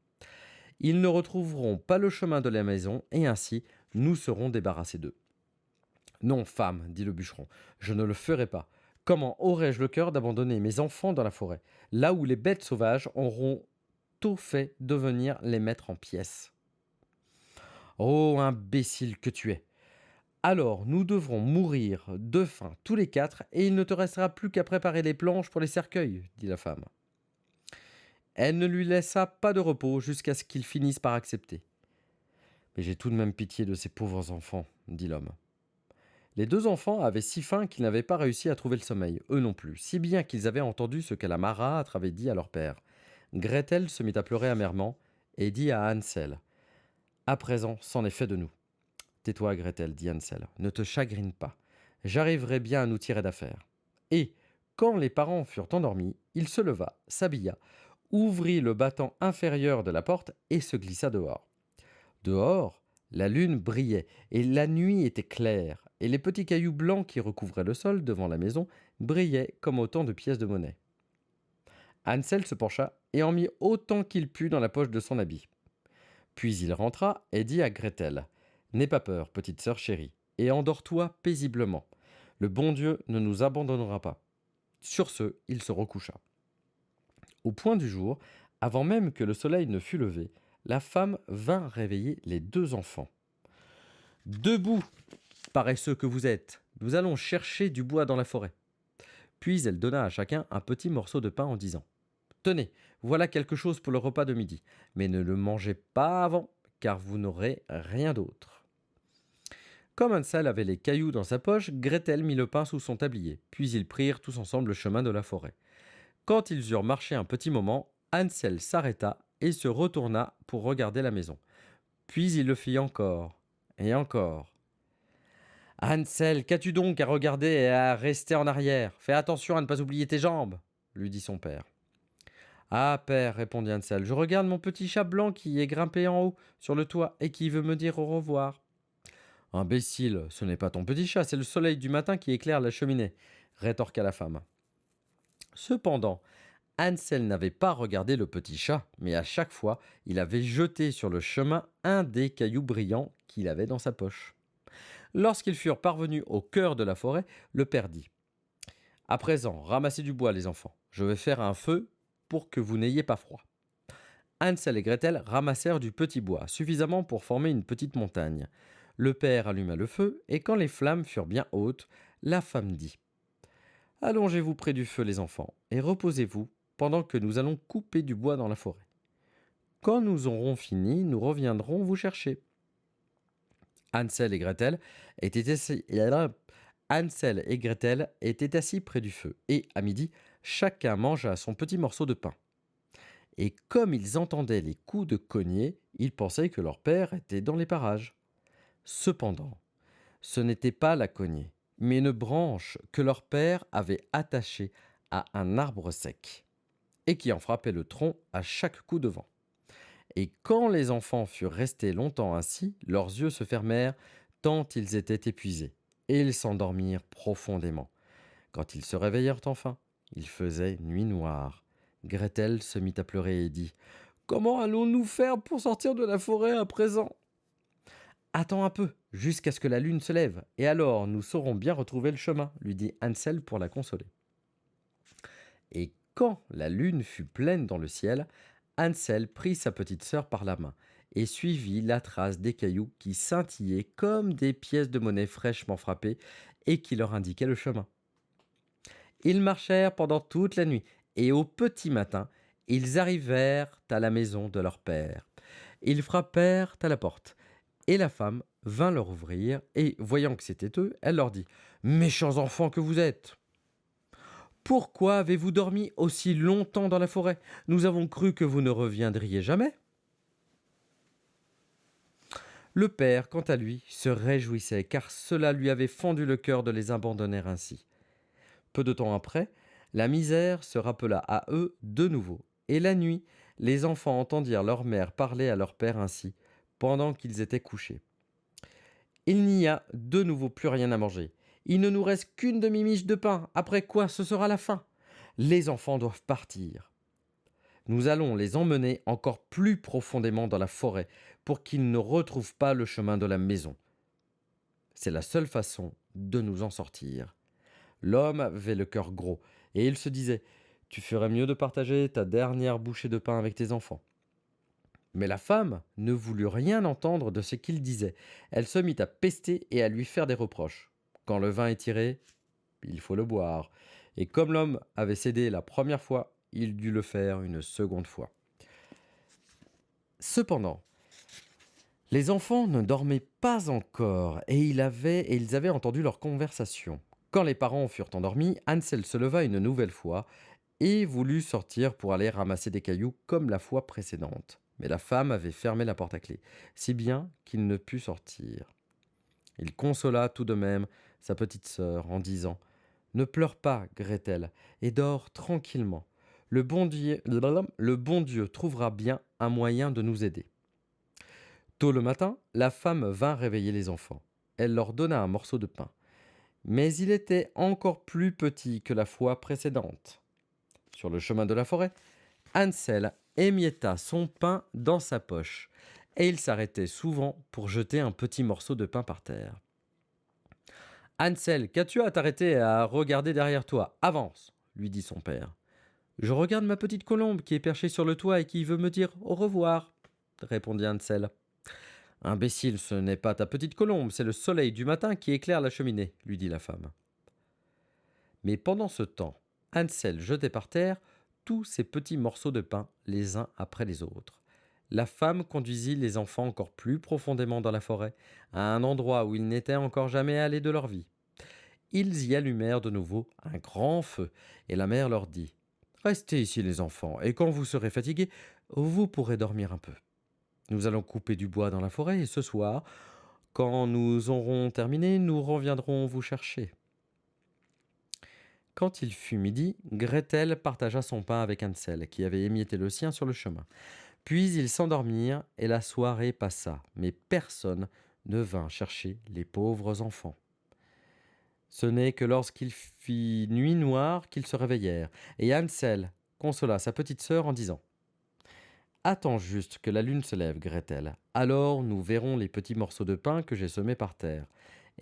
Ils ne retrouveront pas le chemin de la maison et ainsi nous serons débarrassés d'eux. Non, femme, dit le bûcheron, je ne le ferai pas. Comment aurais-je le cœur d'abandonner mes enfants dans la forêt, là où les bêtes sauvages auront tout fait devenir les mettre en pièces? Oh, imbécile que tu es! Alors nous devrons mourir de faim tous les quatre, et il ne te restera plus qu'à préparer les planches pour les cercueils, dit la femme. Elle ne lui laissa pas de repos jusqu'à ce qu'il finisse par accepter. Mais j'ai tout de même pitié de ces pauvres enfants, dit l'homme. Les deux enfants avaient si faim qu'ils n'avaient pas réussi à trouver le sommeil, eux non plus, si bien qu'ils avaient entendu ce que la marâtre avait dit à leur père. Gretel se mit à pleurer amèrement et dit à Hansel: À présent, c'en est fait de nous. Tais-toi, Gretel, dit Hansel, ne te chagrine pas. J'arriverai bien à nous tirer d'affaire. Et, quand les parents furent endormis, il se leva, s'habilla, ouvrit le battant inférieur de la porte et se glissa dehors. Dehors, la lune brillait et la nuit était claire, et les petits cailloux blancs qui recouvraient le sol devant la maison brillaient comme autant de pièces de monnaie. Hansel se pencha et en mit autant qu'il put dans la poche de son habit. Puis il rentra et dit à Gretel: N'aie pas peur, petite sœur chérie, et endors-toi paisiblement. Le bon Dieu ne nous abandonnera pas. Sur ce, il se recoucha. Au point du jour, avant même que le soleil ne fût levé, la femme vint réveiller les deux enfants. Debout, paresseux que vous êtes, nous allons chercher du bois dans la forêt. Puis elle donna à chacun un petit morceau de pain en disant: Tenez, voilà quelque chose pour le repas de midi, mais ne le mangez pas avant, car vous n'aurez rien d'autre. Comme Hansel avait les cailloux dans sa poche, Gretel mit le pain sous son tablier, puis ils prirent tous ensemble le chemin de la forêt. Quand ils eurent marché un petit moment, Hansel s'arrêta et se retourna pour regarder la maison. Puis il le fit encore, et encore. Hansel, qu'as-tu donc à regarder et à rester en arrière? Fais attention à ne pas oublier tes jambes, lui dit son père. Ah, père, répondit Hansel, je regarde mon petit chat blanc qui est grimpé en haut, sur le toit, et qui veut me dire au revoir. Imbécile, ce n'est pas ton petit chat, c'est le soleil du matin qui éclaire la cheminée, rétorqua la femme. Cependant, Hansel n'avait pas regardé le petit chat, mais à chaque fois, il avait jeté sur le chemin un des cailloux brillants qu'il avait dans sa poche. Lorsqu'ils furent parvenus au cœur de la forêt, le père dit: À présent, ramassez du bois, les enfants. Je vais faire un feu pour que vous n'ayez pas froid. Hansel et Gretel ramassèrent du petit bois, suffisamment pour former une petite montagne. Le père alluma le feu, et quand les flammes furent bien hautes, la femme dit: Allongez-vous près du feu, les enfants, et reposez-vous pendant que nous allons couper du bois dans la forêt. Quand nous aurons fini, nous reviendrons vous chercher. Hansel et Gretel étaient assis près du feu, et, à midi, chacun mangea son petit morceau de pain. Et comme ils entendaient les coups de cognée, ils pensaient que leur père était dans les parages. Cependant, ce n'était pas la cognée, mais une branche que leur père avait attachée à un arbre sec, et qui en frappait le tronc à chaque coup de vent. Et quand les enfants furent restés longtemps ainsi, leurs yeux se fermèrent, tant ils étaient épuisés, et ils s'endormirent profondément. Quand ils se réveillèrent enfin, il faisait nuit noire. Gretel se mit à pleurer et dit: Comment allons-nous faire pour sortir de la forêt à présent? Attends un peu, jusqu'à ce que la lune se lève, et alors nous saurons bien retrouver le chemin, lui dit Hansel pour la consoler. Et quand la lune fut pleine dans le ciel, Hansel prit sa petite sœur par la main et suivit la trace des cailloux qui scintillaient comme des pièces de monnaie fraîchement frappées et qui leur indiquaient le chemin. Ils marchèrent pendant toute la nuit, et au petit matin, ils arrivèrent à la maison de leur père. Ils frappèrent à la porte, et la femme vint leur ouvrir, et voyant que c'était eux, elle leur dit: Méchants enfants que vous êtes! Pourquoi avez-vous dormi aussi longtemps dans la forêt? Nous avons cru que vous ne reviendriez jamais. Le père, quant à lui, se réjouissait, car cela lui avait fendu le cœur de les abandonner ainsi. Peu de temps après, la misère se rappela à eux de nouveau, et la nuit, les enfants entendirent leur mère parler à leur père ainsi, pendant qu'ils étaient couchés. Il n'y a de nouveau plus rien à manger. Il ne nous reste qu'une demi-miche de pain, après quoi ce sera la fin. Les enfants doivent partir. Nous allons les emmener encore plus profondément dans la forêt pour qu'ils ne retrouvent pas le chemin de la maison. C'est la seule façon de nous en sortir. L'homme avait le cœur gros et il se disait: Tu ferais mieux de partager ta dernière bouchée de pain avec tes enfants. Mais la femme ne voulut rien entendre de ce qu'il disait. Elle se mit à pester et à lui faire des reproches. Quand le vin est tiré, il faut le boire. Et comme l'homme avait cédé la première fois, il dut le faire une seconde fois. Cependant, les enfants ne dormaient pas encore et ils avaient entendu leur conversation. Quand les parents furent endormis, Hansel se leva une nouvelle fois et voulut sortir pour aller ramasser des cailloux comme la fois précédente. Mais la femme avait fermé la porte à clé, si bien qu'il ne put sortir. Il consola tout de même sa petite sœur en disant: Ne pleure pas, Gretel, et dors tranquillement. Le bon Dieu trouvera bien un moyen de nous aider. Tôt le matin, la femme vint réveiller les enfants. Elle leur donna un morceau de pain. Mais il était encore plus petit que la fois précédente. Sur le chemin de la forêt, Hansel émietta son pain dans sa poche, et il s'arrêtait souvent pour jeter un petit morceau de pain par terre. Hansel, qu'as-tu à t'arrêter à regarder derrière toi? Avance, lui dit son père. Je regarde ma petite colombe qui est perchée sur le toit et qui veut me dire au revoir, répondit Hansel. Imbécile, ce n'est pas ta petite colombe, c'est le soleil du matin qui éclaire la cheminée, lui dit la femme. Mais pendant ce temps, Hansel jetait par terre tous ces petits morceaux de pain les uns après les autres. La femme conduisit les enfants encore plus profondément dans la forêt, à un endroit où ils n'étaient encore jamais allés de leur vie. Ils y allumèrent de nouveau un grand feu, et la mère leur dit: Restez ici les enfants, et quand vous serez fatigués, vous pourrez dormir un peu. Nous allons couper du bois dans la forêt, et ce soir, quand nous aurons terminé, nous reviendrons vous chercher. Quand il fut midi, Gretel partagea son pain avec Hansel, qui avait émietté le sien sur le chemin. Puis ils s'endormirent, et la soirée passa, mais personne ne vint chercher les pauvres enfants. Ce n'est que lorsqu'il fit nuit noire qu'ils se réveillèrent, et Hansel consola sa petite sœur en disant: Attends juste que la lune se lève, Gretel. Alors nous verrons les petits morceaux de pain que j'ai semés par terre,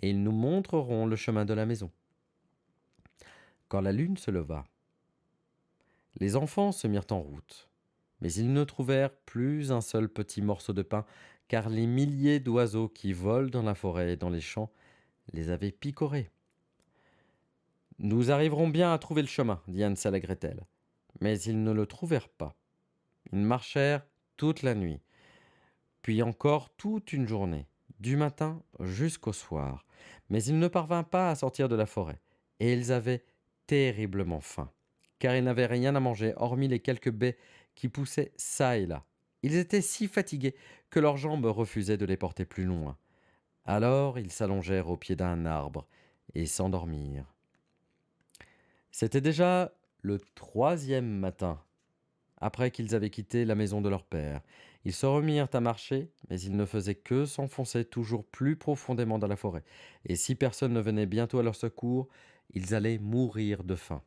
et ils nous montreront le chemin de la maison. Quand la lune se leva, les enfants se mirent en route, mais ils ne trouvèrent plus un seul petit morceau de pain, car les milliers d'oiseaux qui volent dans la forêt et dans les champs les avaient picorés. Nous arriverons bien à trouver le chemin, dit Hansel à Gretel. Mais ils ne le trouvèrent pas. Ils marchèrent toute la nuit, puis encore toute une journée, du matin jusqu'au soir. Mais ils ne parvinrent pas à sortir de la forêt, et ils avaient terriblement faim, car ils n'avaient rien à manger hormis les quelques baies qui poussaient çà et là. Ils étaient si fatigués que leurs jambes refusaient de les porter plus loin. Alors ils s'allongèrent au pied d'un arbre et s'endormirent. C'était déjà le troisième matin, après qu'ils avaient quitté la maison de leur père. Ils se remirent à marcher, mais ils ne faisaient que s'enfoncer toujours plus profondément dans la forêt. Et si personne ne venait bientôt à leur secours, ils allaient mourir de faim.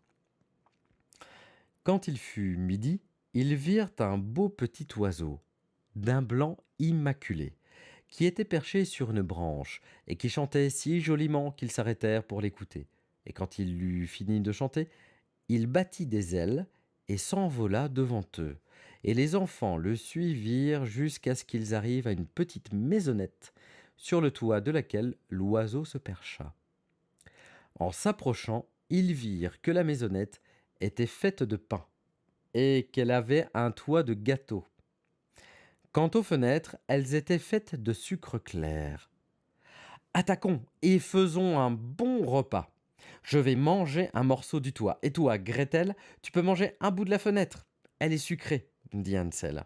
Quand il fut midi, ils virent un beau petit oiseau, d'un blanc immaculé, qui était perché sur une branche et qui chantait si joliment qu'ils s'arrêtèrent pour l'écouter. Et quand il eut fini de chanter, il battit des ailes et s'envola devant eux. Et les enfants le suivirent jusqu'à ce qu'ils arrivent à une petite maisonnette, sur le toit de laquelle l'oiseau se percha. En s'approchant, ils virent que la maisonnette était faite de pain, et qu'elle avait un toit de gâteau. Quant aux fenêtres, elles étaient faites de sucre clair. Attaquons et faisons un bon repas. Je vais manger un morceau du toit. Et toi, Gretel, tu peux manger un bout de la fenêtre. Elle est sucrée, dit Hansel.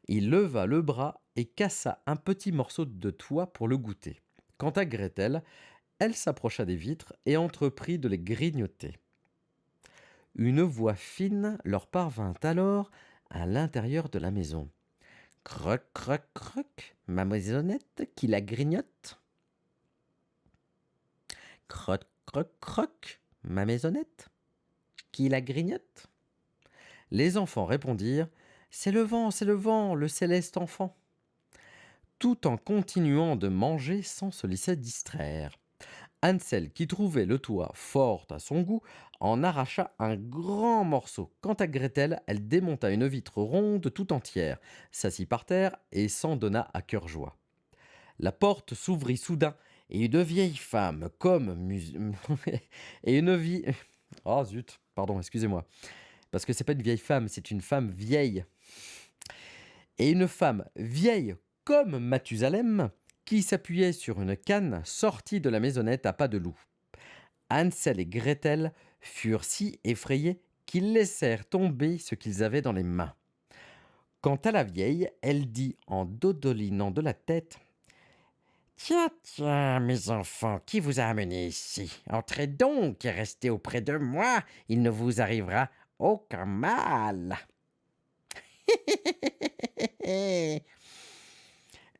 Il leva le bras et cassa un petit morceau de toit pour le goûter. Quant à Gretel, elle s'approcha des vitres et entreprit de les grignoter. Une voix fine leur parvint alors à l'intérieur de la maison. « Croc, croc, croc, ma maisonnette qui la grignote ?» Croc, croc, croc, ma maisonnette. Qui la grignote? Les enfants répondirent: c'est le vent, le céleste enfant, tout en continuant de manger sans se laisser distraire. Hansel, qui trouvait le toit fort à son goût, en arracha un grand morceau. Quant à Gretel, elle démonta une vitre ronde tout entière, s'assit par terre et s'en donna à cœur joie. La porte s'ouvrit soudain et une vieille femme comme et une vie. Oh zut, pardon, excusez-moi. Parce que c'est pas une vieille femme, c'est une femme vieille. Et une femme vieille comme Mathusalem, qui s'appuyait sur une canne, sortit de la maisonnette à pas de loup. Hansel et Gretel furent si effrayés qu'ils laissèrent tomber ce qu'ils avaient dans les mains. Quant à la vieille, elle dit en dodelinant de la tête: Tiens, tiens, mes enfants, qui vous a amené ici? Entrez donc et restez auprès de moi, il ne vous arrivera aucun mal.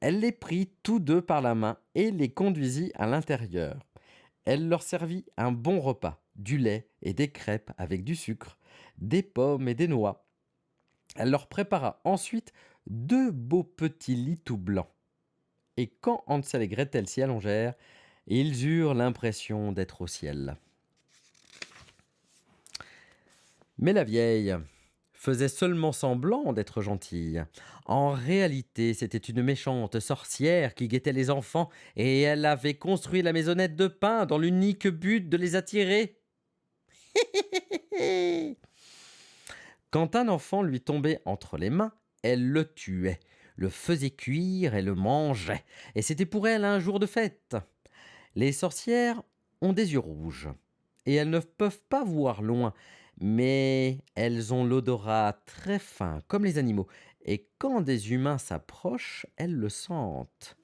Elle les prit tous deux par la main et les conduisit à l'intérieur. Elle leur servit un bon repas, du lait et des crêpes avec du sucre, des pommes et des noix. Elle leur prépara ensuite 2 beaux petits lits tout blancs. Et quand Hansel et Gretel s'y allongèrent, ils eurent l'impression d'être au ciel. Mais la vieille faisait seulement semblant d'être gentille. En réalité, c'était une méchante sorcière qui guettait les enfants et elle avait construit la maisonnette de pain dans l'unique but de les attirer. Quand un enfant lui tombait entre les mains, elle le tuait, le faisait cuire et le mangeait. Et c'était pour elle un jour de fête. Les sorcières ont des yeux rouges et elles ne peuvent pas voir loin, mais elles ont l'odorat très fin comme les animaux. Et quand des humains s'approchent, elles le sentent.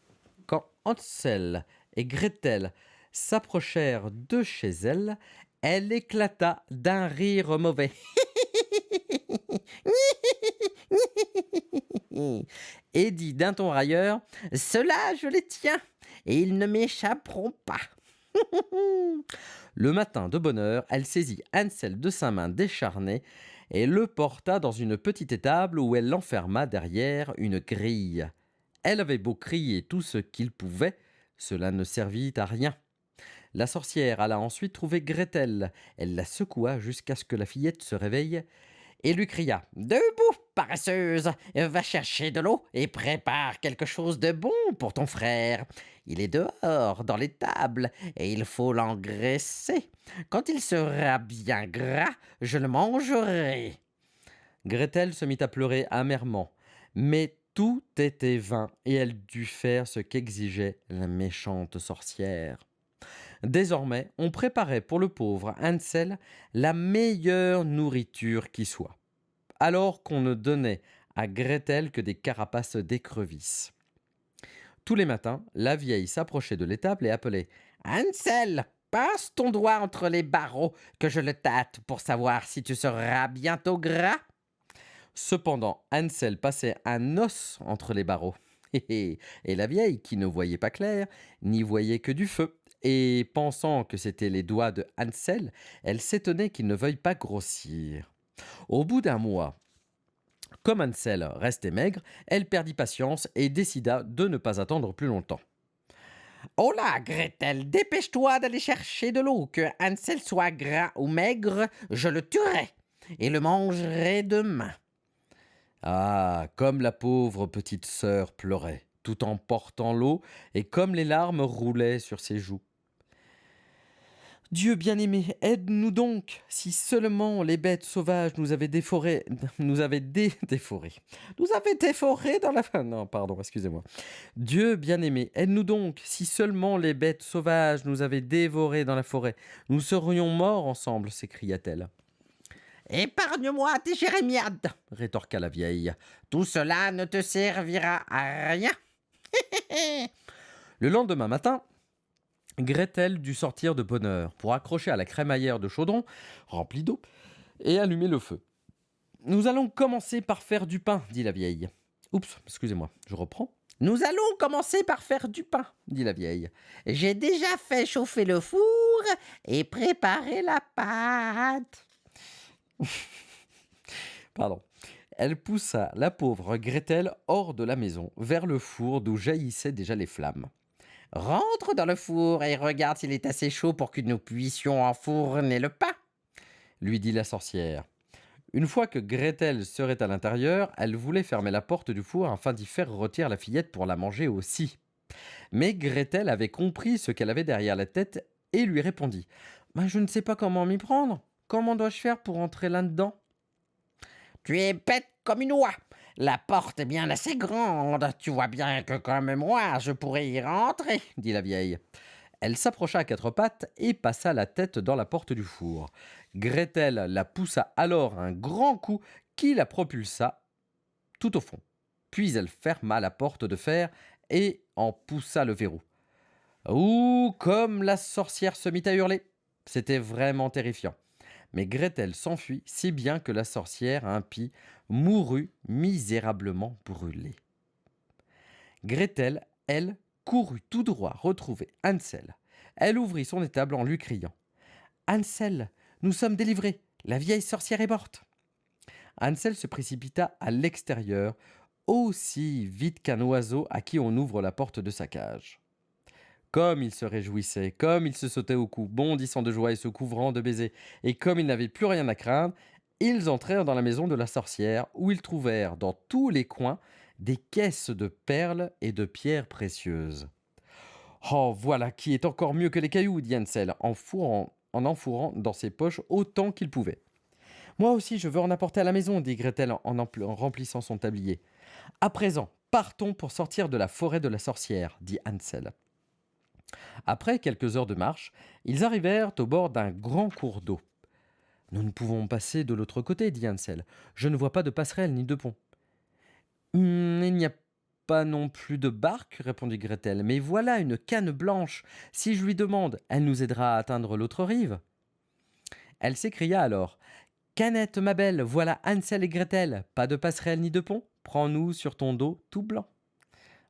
Quand Hansel et Gretel s'approchèrent de chez elle, elle éclata d'un rire mauvais. Et dit d'un ton railleur: Ceux-là, je les tiens, et ils ne m'échapperont pas. Le matin de bonne heure, elle saisit Hansel de sa main décharnée et le porta dans une petite étable où elle l'enferma derrière une grille. Elle avait beau crier tout ce qu'il pouvait, cela ne servit à rien. La sorcière alla ensuite trouver Gretel. Elle la secoua jusqu'à ce que la fillette se réveille et lui cria: Debout, paresseuse, va chercher de l'eau et prépare quelque chose de bon pour ton frère. Il est dehors, dans l'étable, et il faut l'engraisser. Quand il sera bien gras, je le mangerai. Gretel se mit à pleurer amèrement, mais tout était vain, et elle dut faire ce qu'exigeait la méchante sorcière. Désormais, on préparait pour le pauvre Hansel la meilleure nourriture qui soit, alors qu'on ne donnait à Gretel que des carapaces d'écrevisses. Tous les matins, la vieille s'approchait de l'étable et appelait: Hansel, passe ton doigt entre les barreaux, que je le tâte pour savoir si tu seras bientôt gras. Cependant, Hansel passait un os entre les barreaux. Et la vieille, qui ne voyait pas clair, n'y voyait que du feu. Et pensant que c'étaient les doigts de Hansel, elle s'étonnait qu'il ne veuille pas grossir. Au bout d'un mois, comme Hansel restait maigre, elle perdit patience et décida de ne pas attendre plus longtemps. Oh là, Gretel, dépêche-toi d'aller chercher de l'eau, que Hansel soit gras ou maigre, je le tuerai et le mangerai demain. Ah, comme la pauvre petite sœur pleurait, tout en portant l'eau, et comme les larmes roulaient sur ses joues. Dieu bien-aimé, aide-nous donc, si seulement les bêtes sauvages nous avaient déforés dans la... Non, pardon, excusez-moi. Dieu bien-aimé, aide-nous donc, si seulement les bêtes sauvages nous avaient dévorés dans la forêt, nous serions morts ensemble, s'écria-t-elle. Épargne-moi tes jérémiades, rétorqua la vieille. Tout cela ne te servira à rien. Le lendemain matin, Gretel dut sortir de bonne heure pour accrocher à la crémaillère de chaudron remplie d'eau et allumer le feu. Nous allons commencer par faire du pain, dit la vieille. Oups, excusez-moi, je reprends. Nous allons commencer par faire du pain, dit la vieille. J'ai déjà fait chauffer le four et préparé la pâte. Pardon. Elle poussa la pauvre Gretel hors de la maison, vers le four d'où jaillissaient déjà les flammes. Rentre dans le four et regarde s'il est assez chaud pour que nous puissions enfourner le pain. Lui dit la sorcière. Une fois que Gretel serait à l'intérieur, elle voulait fermer la porte du four afin d'y faire rôtir la fillette pour la manger aussi. Mais Gretel avait compris ce qu'elle avait derrière la tête et lui répondit: Je ne sais pas comment m'y prendre. Comment dois-je faire pour entrer là-dedans? Tu es bête comme une oie. La porte est bien assez grande. Tu vois bien que comme moi, je pourrais y rentrer, dit la vieille. Elle s'approcha à quatre pattes et passa la tête dans la porte du four. Gretel la poussa alors un grand coup qui la propulsa tout au fond. Puis elle ferma la porte de fer et en poussa le verrou. Ouh, comme la sorcière se mit à hurler. C'était vraiment terrifiant. Mais Gretel s'enfuit si bien que la sorcière impie mourut misérablement brûlée. Gretel, elle, courut tout droit retrouver Hansel. Elle ouvrit son étable en lui criant: Hansel, nous sommes délivrés, la vieille sorcière est morte. Hansel se précipita à l'extérieur, aussi vite qu'un oiseau à qui on ouvre la porte de sa cage. Comme il se réjouissait, comme il se sautait au cou, bondissant de joie et se couvrant de baisers, et comme il n'avait plus rien à craindre, ils entrèrent dans la maison de la sorcière, où ils trouvèrent dans tous les coins des caisses de perles et de pierres précieuses. Oh, voilà qui est encore mieux que les cailloux, dit Hansel, en enfourrant dans ses poches autant qu'il pouvait. Moi aussi, je veux en apporter à la maison, dit Gretel en remplissant son tablier. À présent, partons pour sortir de la forêt de la sorcière, dit Hansel. Après quelques heures de marche, ils arrivèrent au bord d'un grand cours d'eau. Nous ne pouvons passer de l'autre côté, dit Hansel. Je ne vois pas de passerelle ni de pont. Il n'y a pas non plus de barque, répondit Gretel, mais voilà une canne blanche. Si je lui demande, elle nous aidera à atteindre l'autre rive. Elle s'écria alors: Canette, ma belle, voilà Hansel et Gretel. Pas de passerelle ni de pont. Prends-nous sur ton dos tout blanc.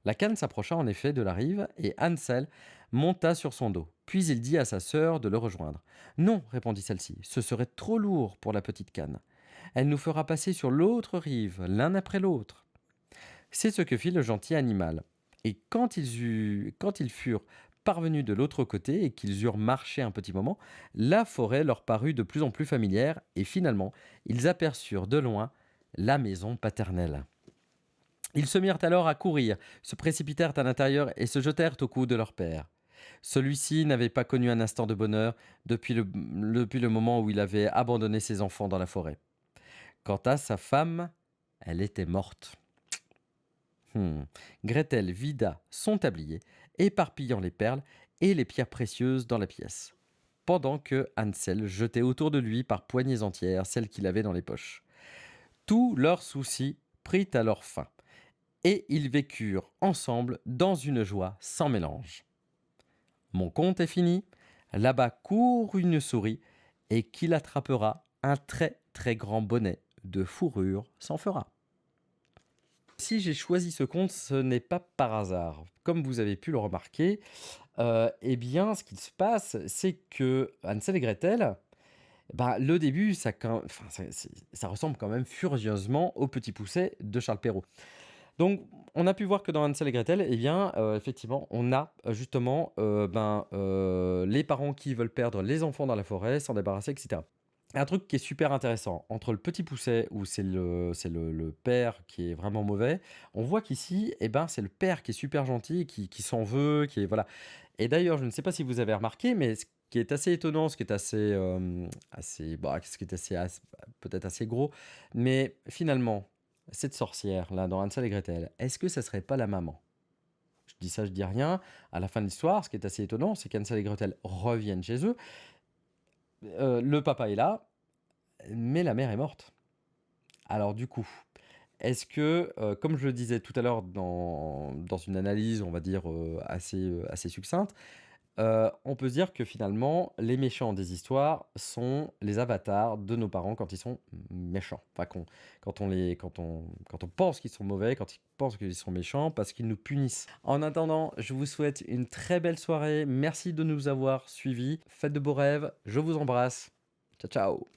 La canne s'approcha en effet de la rive et Hansel monta sur son dos. Puis il dit à sa sœur de le rejoindre. Non, répondit celle-ci, ce serait trop lourd pour la petite canne. Elle nous fera passer sur l'autre rive, l'un après l'autre. C'est ce que fit le gentil animal. Et quand ils furent parvenus de l'autre côté et qu'ils eurent marché un petit moment, la forêt leur parut de plus en plus familière et finalement, ils aperçurent de loin la maison paternelle. Ils se mirent alors à courir, se précipitèrent à l'intérieur et se jetèrent au cou de leur père. Celui-ci n'avait pas connu un instant de bonheur depuis le moment où il avait abandonné ses enfants dans la forêt. Quant à sa femme, elle était morte. Gretel vida son tablier, éparpillant les perles et les pierres précieuses dans la pièce, pendant que Hansel jetait autour de lui par poignées entières celles qu'il avait dans les poches. Tous leurs soucis prit alors fin, et ils vécurent ensemble dans une joie sans mélange. Mon conte est fini. Là-bas court une souris, et qui l'attrapera, un très très grand bonnet de fourrure s'en fera. Si j'ai choisi ce conte, ce n'est pas par hasard. Comme vous avez pu le remarquer, eh bien, ce qu'il se passe, c'est que Hansel et Gretel, le début, ça ressemble quand même furieusement au Petit Poucet de Charles Perrault. Donc, on a pu voir que dans Hansel et Gretel, eh bien, effectivement, on a justement les parents qui veulent perdre les enfants dans la forêt, s'en débarrasser, etc. Un truc qui est super intéressant, entre le Petit Poucet, où c'est le père qui est vraiment mauvais, on voit qu'ici, eh ben, c'est le père qui est super gentil, qui s'en veut, qui est, voilà. Et d'ailleurs, je ne sais pas si vous avez remarqué, mais ce qui est assez étonnant, ce qui est ce qui est peut-être assez gros, mais finalement, cette sorcière, là, dans Hansel et Gretel, est-ce que ça serait pas la maman? Je dis ça, je dis rien. À la fin de l'histoire, ce qui est assez étonnant, c'est qu'Hansel et Gretel reviennent chez eux. Le papa est là, mais la mère est morte. Alors du coup, est-ce que, comme je le disais tout à l'heure dans une analyse, on va dire, assez succincte, On peut se dire que finalement, les méchants des histoires sont les avatars de nos parents quand ils sont méchants. Enfin, quand on pense qu'ils sont mauvais, quand ils pensent qu'ils sont méchants, parce qu'ils nous punissent. En attendant, je vous souhaite une très belle soirée. Merci de nous avoir suivis. Faites de beaux rêves. Je vous embrasse. Ciao, ciao.